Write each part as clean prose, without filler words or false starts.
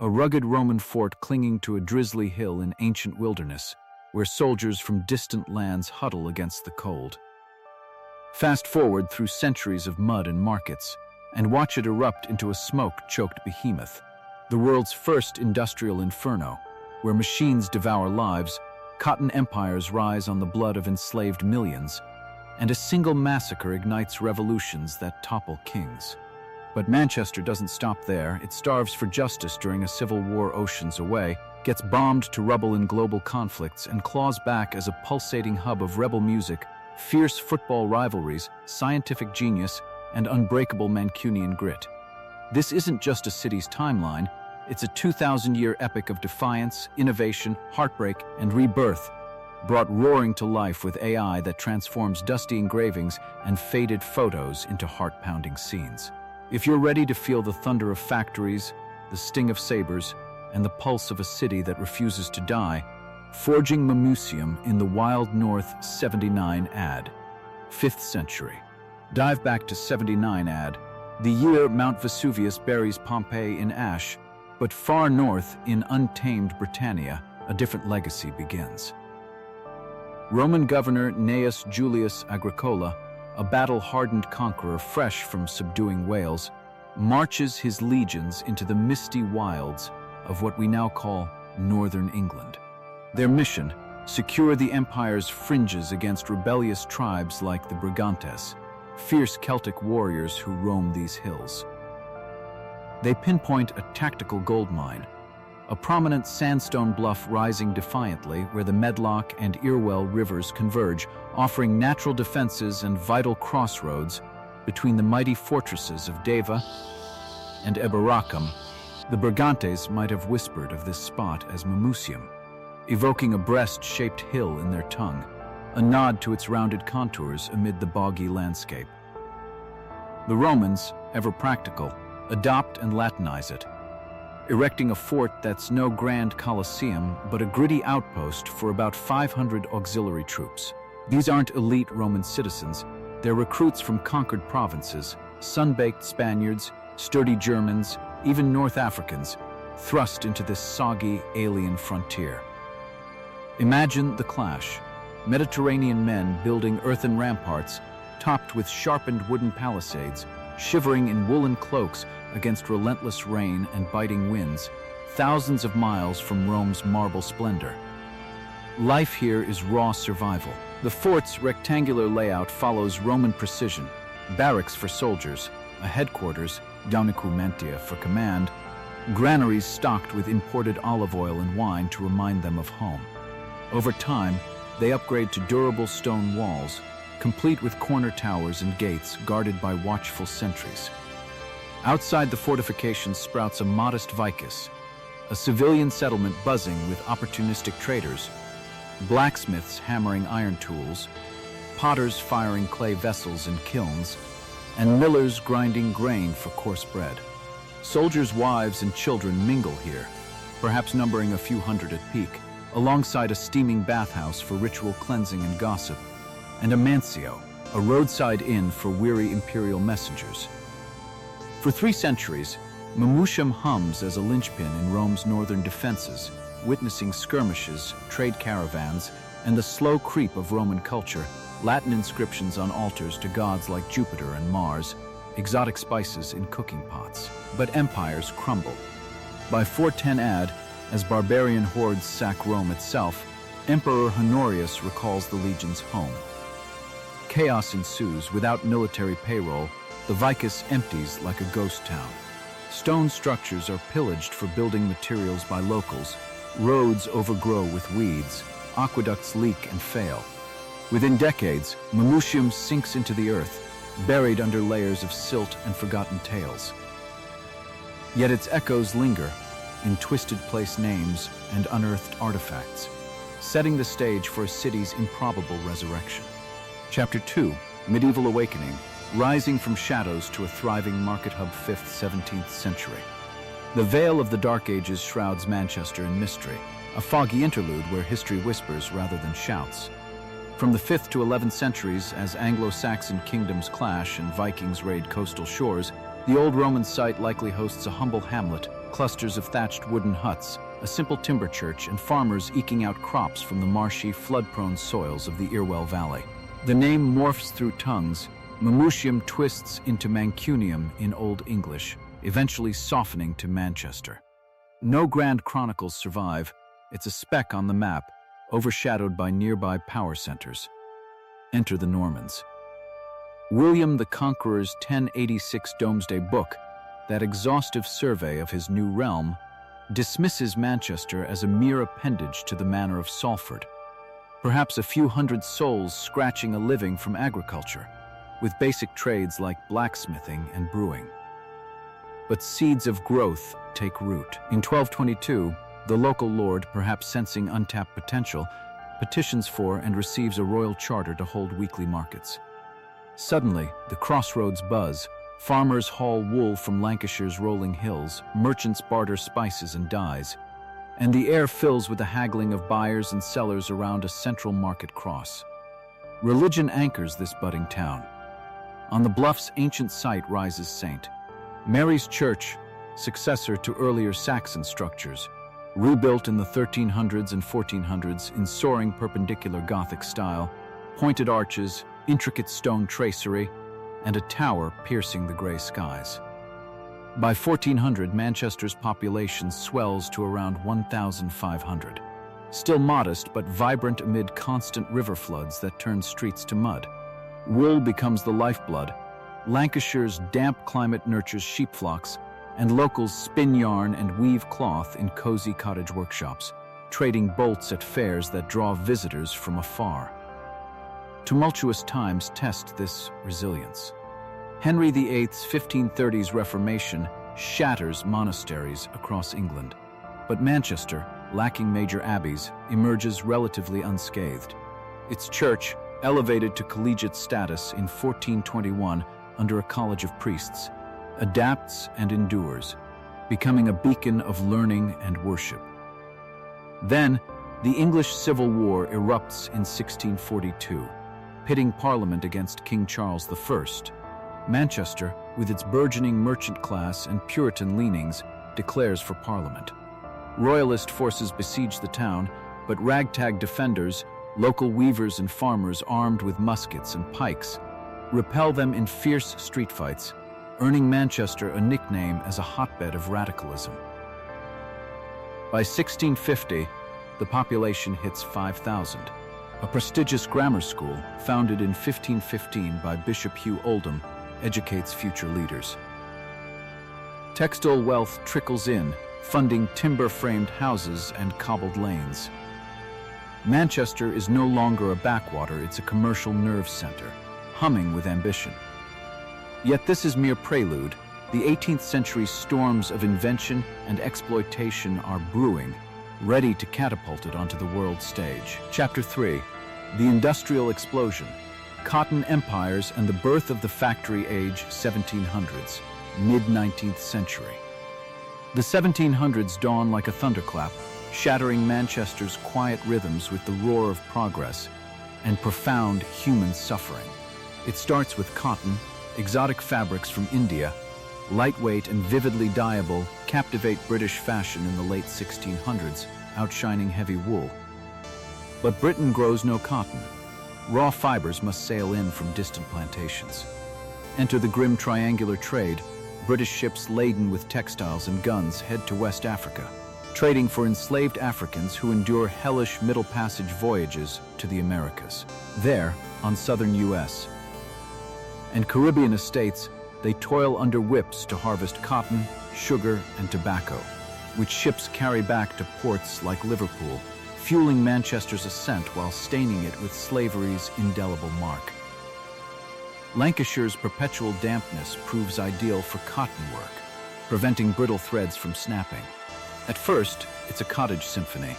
a rugged Roman fort clinging to a drizzly hill in ancient wilderness, where soldiers from distant lands huddle against the cold. Fast forward through centuries of mud and markets, and watch it erupt into a smoke-choked behemoth, the world's first industrial inferno, where machines devour lives, cotton empires rise on the blood of enslaved millions, and a single massacre ignites revolutions that topple kings. But Manchester doesn't stop there. It starves for justice during a civil war oceans away, gets bombed to rubble in global conflicts, and claws back as a pulsating hub of rebel music, fierce football rivalries, scientific genius, and unbreakable Mancunian grit. This isn't just a city's timeline, it's a 2,000-year epic of defiance, innovation, heartbreak, and rebirth, brought roaring to life with AI that transforms dusty engravings and faded photos into heart-pounding scenes. If you're ready to feel the thunder of factories, the sting of sabers, and the pulse of a city that refuses to die, forging Mamucium in the wild north 79 AD, 5th century. Dive back to 79 AD, the year Mount Vesuvius buries Pompeii in ash, but far north in untamed Britannia, a different legacy begins. Roman governor Gnaeus Julius Agricola, a battle-hardened conqueror fresh from subduing Wales, marches his legions into the misty wilds of what we now call northern England. Their mission: secure the empire's fringes against rebellious tribes like the Brigantes, fierce Celtic warriors who roam these hills. They pinpoint a tactical gold mine, a prominent sandstone bluff rising defiantly where the Medlock and Irwell rivers converge, offering natural defenses and vital crossroads between the mighty fortresses of Deva and Eboracum. The Brigantes might have whispered of this spot as Mamucium, evoking a breast-shaped hill in their tongue, a nod to its rounded contours amid the boggy landscape. The Romans, ever practical, adopt and Latinize it, erecting a fort that's no grand Colosseum but a gritty outpost for about 500 auxiliary troops. These aren't elite Roman citizens, they're recruits from conquered provinces, sun-baked Spaniards, sturdy Germans, even North Africans, thrust into this soggy, alien frontier. Imagine the clash: Mediterranean men building earthen ramparts topped with sharpened wooden palisades, shivering in woolen cloaks against relentless rain and biting winds, thousands of miles from Rome's marble splendor. Life here is raw survival. The fort's rectangular layout follows Roman precision: barracks for soldiers, a headquarters, Daunicumentia for command, granaries stocked with imported olive oil and wine to remind them of home. Over time, they upgrade to durable stone walls, complete with corner towers and gates guarded by watchful sentries. Outside the fortifications sprouts a modest vicus, a civilian settlement buzzing with opportunistic traders, blacksmiths hammering iron tools, potters firing clay vessels in kilns, and millers grinding grain for coarse bread. Soldiers' wives and children mingle here, perhaps numbering a few hundred at peak, alongside a steaming bathhouse for ritual cleansing and gossip, and a mansio, a roadside inn for weary imperial messengers. For 3 centuries, Mamucium hums as a linchpin in Rome's northern defenses, witnessing skirmishes, trade caravans, and the slow creep of Roman culture, Latin inscriptions on altars to gods like Jupiter and Mars, exotic spices in cooking pots. But empires crumble. By 410 AD, as barbarian hordes sack Rome itself, Emperor Honorius recalls the legions home. Chaos ensues. Without military payroll, the vicus empties like a ghost town. Stone structures are pillaged for building materials by locals, roads overgrow with weeds, aqueducts leak and fail. Within decades, Mamucium sinks into the earth, buried under layers of silt and forgotten tales. Yet its echoes linger in twisted place names and unearthed artifacts, setting the stage for a city's improbable resurrection. Chapter 2, Medieval Awakening, rising from shadows to a thriving market hub 5th, 17th century. The veil of the Dark Ages shrouds Manchester in mystery, a foggy interlude where history whispers rather than shouts. From the 5th to 11th centuries, as Anglo-Saxon kingdoms clash and Vikings raid coastal shores, the old Roman site likely hosts a humble hamlet clusters of thatched wooden huts, a simple timber church, and farmers eking out crops from the marshy, flood-prone soils of the Irwell Valley. The name morphs through tongues. Mamutium twists into Mancunium in Old English, eventually softening to Manchester. No grand chronicles survive. It's a speck on the map, overshadowed by nearby power centers. Enter the Normans. William the Conqueror's 1086 Domesday Book, that exhaustive survey of his new realm, dismisses Manchester as a mere appendage to the manor of Salford. Perhaps a few hundred souls scratching a living from agriculture, with basic trades like blacksmithing and brewing. But seeds of growth take root. In 1222, the local lord, perhaps sensing untapped potential, petitions for and receives a royal charter to hold weekly markets. Suddenly, the crossroads buzz. Farmers haul wool from Lancashire's rolling hills, merchants barter spices and dyes, and the air fills with the haggling of buyers and sellers around a central market cross. Religion anchors this budding town. On the bluff's ancient site rises St. Mary's Church, successor to earlier Saxon structures, rebuilt in the 1300s and 1400s in soaring perpendicular Gothic style, pointed arches, intricate stone tracery, and a tower piercing the gray skies. By 1400, Manchester's population swells to around 1,500. Still modest but vibrant amid constant river floods that turn streets to mud. Wool becomes the lifeblood. Lancashire's damp climate nurtures sheep flocks, and locals spin yarn and weave cloth in cozy cottage workshops, trading bolts at fairs that draw visitors from afar. Tumultuous times test this resilience. Henry VIII's 1530s Reformation shatters monasteries across England, but Manchester, lacking major abbeys, emerges relatively unscathed. Its church, elevated to collegiate status in 1421 under a college of priests, adapts and endures, becoming a beacon of learning and worship. Then, the English Civil War erupts in 1642, pitting Parliament against King Charles I. Manchester, with its burgeoning merchant class and Puritan leanings, declares for Parliament. Royalist forces besiege the town, but ragtag defenders, local weavers and farmers armed with muskets and pikes, repel them in fierce street fights, earning Manchester a nickname as a hotbed of radicalism. By 1650, the population hits 5,000. A prestigious grammar school, founded in 1515 by Bishop Hugh Oldham, educates future leaders. Textile wealth trickles in, funding timber-framed houses and cobbled lanes. Manchester is no longer a backwater, it's a commercial nerve center, humming with ambition. Yet this is mere prelude. The 18th century storms of invention and exploitation are brewing, ready to catapult it onto the world stage. Chapter 3. The Industrial Explosion. Cotton Empires and the Birth of the Factory Age 1700s, mid-19th century. The 1700s dawn like a thunderclap, shattering Manchester's quiet rhythms with the roar of progress and profound human suffering. It starts with cotton, exotic fabrics from India, lightweight and vividly dyeable, captivate British fashion in the late 1600s, outshining heavy wool. But Britain grows no cotton. Raw fibers must sail in from distant plantations. Enter the grim triangular trade. British ships laden with textiles and guns head to West Africa, trading for enslaved Africans who endure hellish Middle Passage voyages to the Americas. There, on southern U.S. and Caribbean estates, they toil under whips to harvest cotton, sugar, and tobacco, which ships carry back to ports like Liverpool, fueling Manchester's ascent while staining it with slavery's indelible mark. Lancashire's perpetual dampness proves ideal for cotton work, preventing brittle threads from snapping. At first, it's a cottage symphony.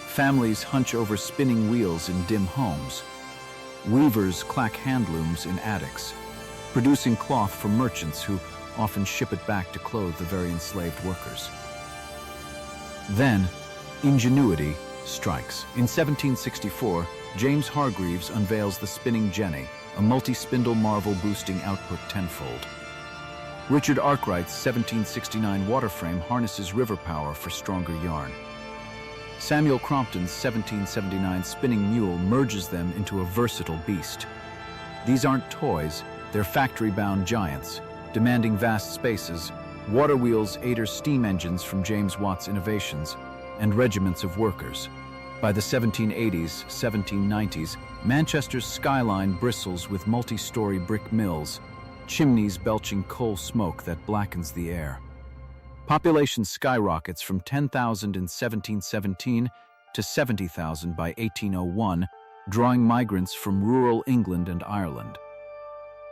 Families hunch over spinning wheels in dim homes. Weavers clack handlooms in attics, producing cloth for merchants who often ship it back to clothe the very enslaved workers. Then, ingenuity strikes. In 1764, James Hargreaves unveils the spinning jenny, a multi-spindle marvel boosting output tenfold. Richard Arkwright's 1769 water frame harnesses river power for stronger yarn. Samuel Crompton's 1779 spinning mule merges them into a versatile beast. These aren't toys, they're factory-bound giants, demanding vast spaces, water wheels, Ader steam engines from James Watt's innovations, and regiments of workers. By the 1780s, 1790s, Manchester's skyline bristles with multi-story brick mills, chimneys belching coal smoke that blackens the air. Population skyrockets from 10,000 in 1717 to 70,000 by 1801, drawing migrants from rural England and Ireland.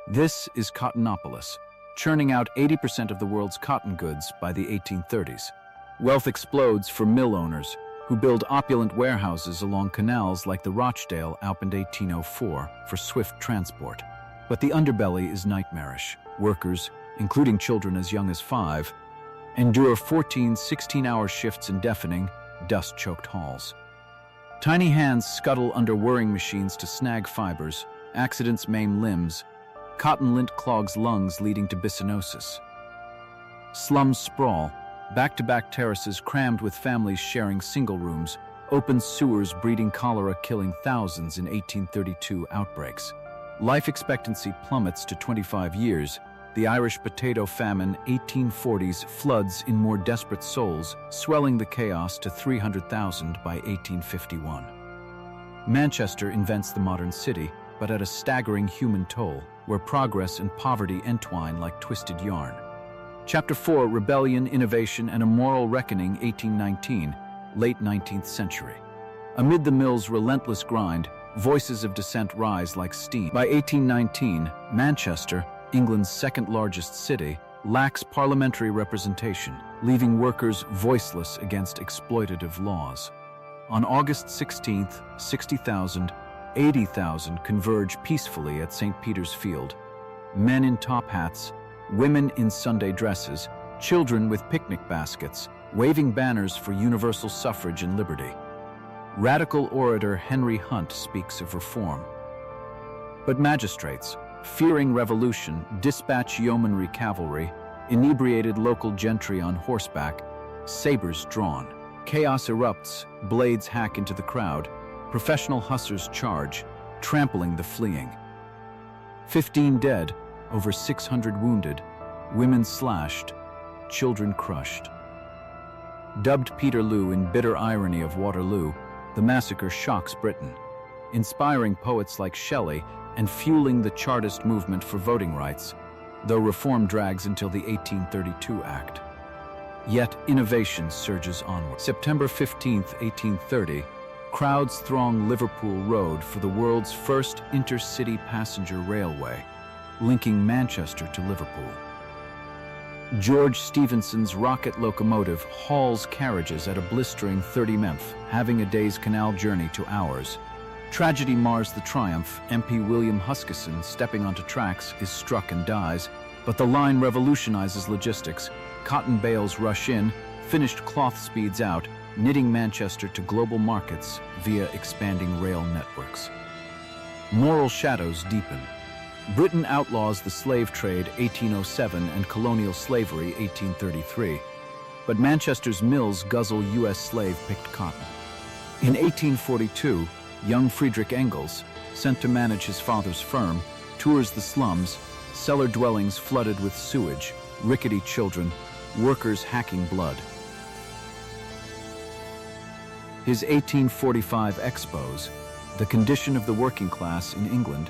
This is Cottonopolis, churning out 80% of the world's cotton goods by the 1830s. Wealth explodes for mill owners, who build opulent warehouses along canals like the Rochdale opened 1804 for swift transport. But the underbelly is nightmarish. Workers, including children as young as 5, endure 14, 16-hour shifts in deafening, dust-choked halls. Tiny hands scuttle under whirring machines to snag fibers, accidents maim limbs, cotton lint clogs lungs leading to bisonosis. Slums sprawl, back-to-back terraces crammed with families sharing single rooms, open sewers breeding cholera killing thousands in 1832 outbreaks. Life expectancy plummets to 25 years. The Irish potato famine 1840s floods in more desperate souls, swelling the chaos to 300,000 by 1851. Manchester invents the modern city, but at a staggering human toll, where progress and poverty entwine like twisted yarn. Chapter 4, Rebellion, Innovation, and a Moral Reckoning, 1819, late 19th century. Amid the mill's relentless grind, voices of dissent rise like steam. By 1819, Manchester, England's second-largest city, lacks parliamentary representation, leaving workers voiceless against exploitative laws. On August 16th, 60,000, 80,000 converge peacefully at St. Peter's Field. Men in top hats, women in Sunday dresses, children with picnic baskets, waving banners for universal suffrage and liberty. Radical orator Henry Hunt speaks of reform. But magistrates, fearing revolution, dispatch yeomanry cavalry, inebriated local gentry on horseback, sabers drawn. Chaos erupts, blades hack into the crowd, professional hussars charge, trampling the fleeing. 15 dead, over 600 wounded, women slashed, children crushed. Dubbed Peterloo in bitter irony of Waterloo, the massacre shocks Britain, inspiring poets like Shelley and fueling the Chartist movement for voting rights, though reform drags until the 1832 Act. Yet innovation surges onward. September 15, 1830, crowds throng Liverpool Road for the world's first intercity passenger railway, linking Manchester to Liverpool. George Stephenson's rocket locomotive hauls carriages at a blistering 30 mph, having a day's canal journey to hours. Tragedy mars the triumph. MP William Huskisson, stepping onto tracks, is struck and dies, but the line revolutionizes logistics. Cotton bales rush in, finished cloth speeds out, knitting Manchester to global markets via expanding rail networks. Moral shadows deepen. Britain outlaws the slave trade 1807 and colonial slavery 1833, but Manchester's mills guzzle U.S. slave-picked cotton. In 1842, young Friedrich Engels, sent to manage his father's firm, tours the slums, cellar dwellings flooded with sewage, rickety children, workers hacking blood. His 1845 expose, The Condition of the Working Class in England,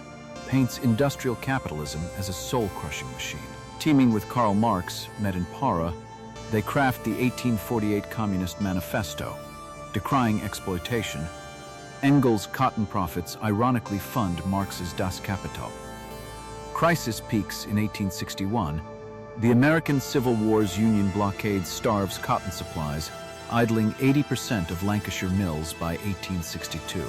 paints industrial capitalism as a soul-crushing machine. Teaming with Karl Marx, met in Para, they craft the 1848 Communist Manifesto, decrying exploitation. Engels' cotton profits ironically fund Marx's Das Kapital. Crisis peaks in 1861. The American Civil War's Union blockade starves cotton supplies, idling 80% of Lancashire mills by 1862.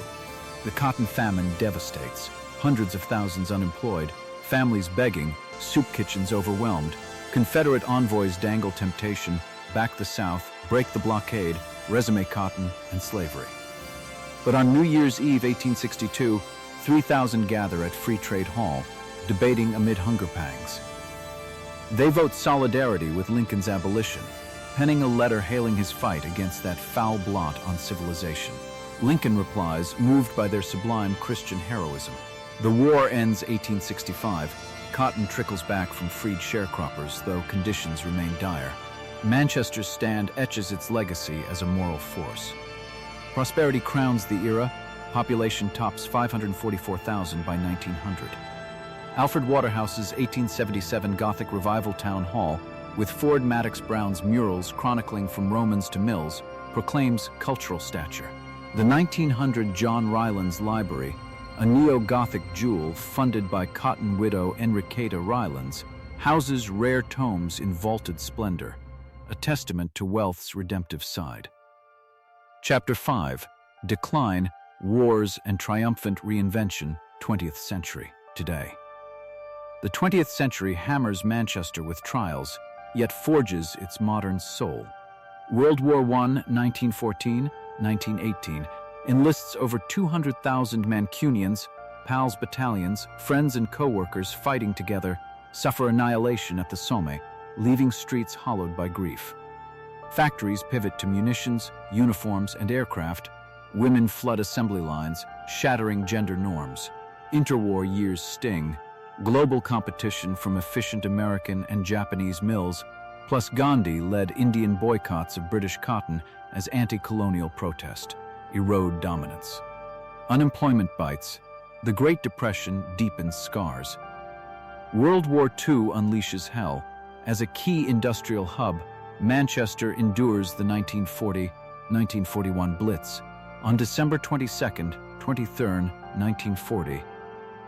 The cotton famine devastates. Hundreds of thousands unemployed, families begging, soup kitchens overwhelmed. Confederate envoys dangle temptation, back the South, break the blockade, resume cotton, and slavery. But on New Year's Eve 1862, 3,000 gather at Free Trade Hall, debating amid hunger pangs. They vote solidarity with Lincoln's abolition, penning a letter hailing his fight against that foul blot on civilization. Lincoln replies, moved by their sublime Christian heroism. The war ends 1865. Cotton trickles back from freed sharecroppers, though conditions remain dire. Manchester's stand etches its legacy as a moral force. Prosperity crowns the era. Population tops 544,000 by 1900. Alfred Waterhouse's 1877 Gothic Revival Town Hall, with Ford Madox Brown's murals chronicling from Romans to Mills, proclaims cultural stature. The 1900 John Rylands Library, a neo-Gothic jewel funded by cotton widow Enriqueta Rylands, houses rare tomes in vaulted splendor, a testament to wealth's redemptive side. Chapter 5. Decline, Wars and Triumphant Reinvention, 20th Century, Today. The 20th century hammers Manchester with trials, yet forges its modern soul. World War I, 1914-1918, enlists over 200,000 Mancunians, PALS battalions, friends and co-workers fighting together, suffer annihilation at the Somme, leaving streets hollowed by grief. Factories pivot to munitions, uniforms, and aircraft. Women flood assembly lines, shattering gender norms. Interwar years sting. Global competition from efficient American and Japanese mills, plus Gandhi led Indian boycotts of British cotton as anti-colonial protest, erode dominance. Unemployment bites. The Great Depression deepens scars. World War II unleashes hell. As a key industrial hub, Manchester endures the 1940-1941 Blitz. On December 22nd, 23rd, 1940,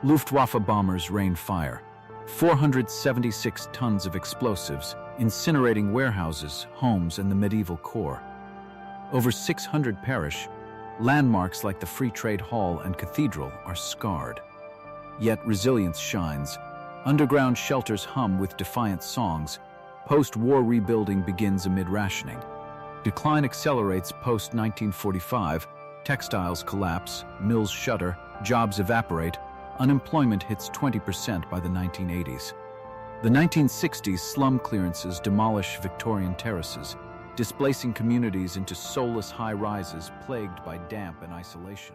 Luftwaffe bombers rained fire. 476 tons of explosives, incinerating warehouses, homes, and the medieval core. Over 600 perish. Landmarks like the Free Trade Hall and Cathedral are scarred. Yet resilience shines. Underground shelters hum with defiant songs. Post-war rebuilding begins amid rationing. Decline accelerates post-1945. Textiles collapse, mills shutter, jobs evaporate. Unemployment hits 20% by the 1980s. The 1960s slum clearances demolish Victorian terraces, displacing communities into soulless high-rises plagued by damp and isolation.